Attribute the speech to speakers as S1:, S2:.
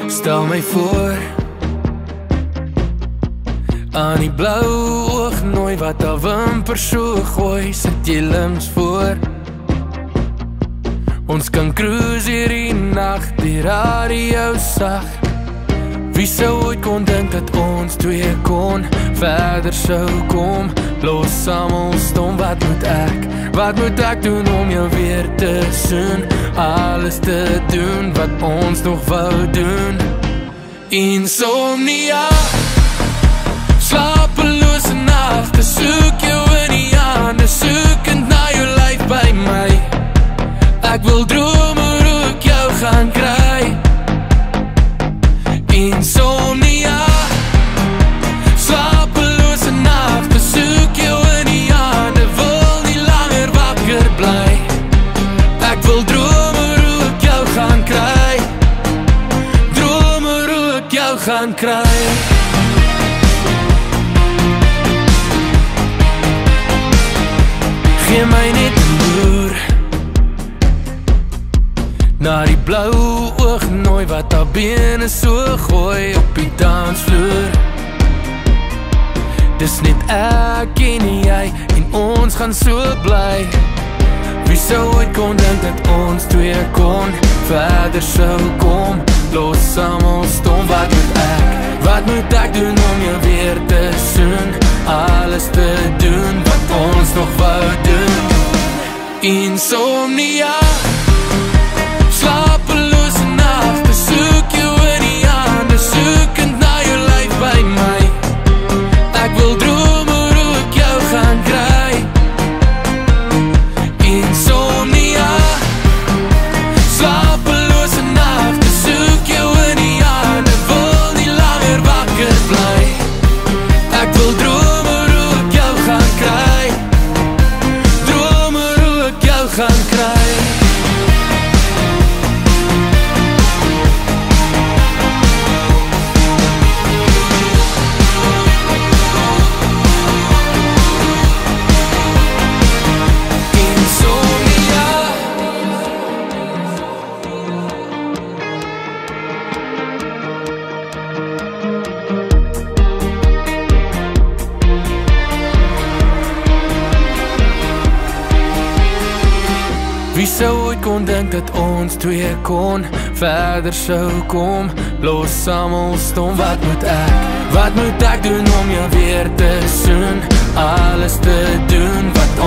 S1: Stel my voor aan die blou oognooi wat al wimper so gooi, sit jy links voor. Ons kan cruise hier die nacht, die radio sag. Wie sou ooit kon dink dat ons twee kon verder sou kom? Los saam stom, wat moet ek doen om jou weer te soen? Alles te doen wat ons nog wou doen. Insomnia, slapelose nagte, soek jou in die hande, soekend na jou lyf by my. Ek wil droom hoe ek jou gaan kry. Insomnia, slapelose nagte, soek jou in die hande, wil nie langer wakker bly. Ek wil droom hoe ek jou gaan kry, droom hoe ek jou gaan kry. Gee my net 'n loer na die blou oognooi wat haar bene so gooi op die dansvloer. Dis net ek en jy en ons gaan so bly. Wie sou ooit kon dink dat ons twee kon verder sou kom? Los saam stom, wat moet ek doen om jou weer te soen? Alles te doen wat ons nog wou doen. Insomnia, slapelose nagte, soek jou in die hande, soekend na jou lyf by my. Ek wil droom hoe ek jou gaan kry. Insomnia, slapelose nagte, soek jou in die hande, wil nie langer wakker bly. Ek wil droom hoe ek jou gaan kry, droom hoe ek jou gaan kry. Wie sou ooit kon dink dat ons twee kon verder sou kom? Los saam stom, wat moet ek doen om jou weer te soen? Alles te doen wat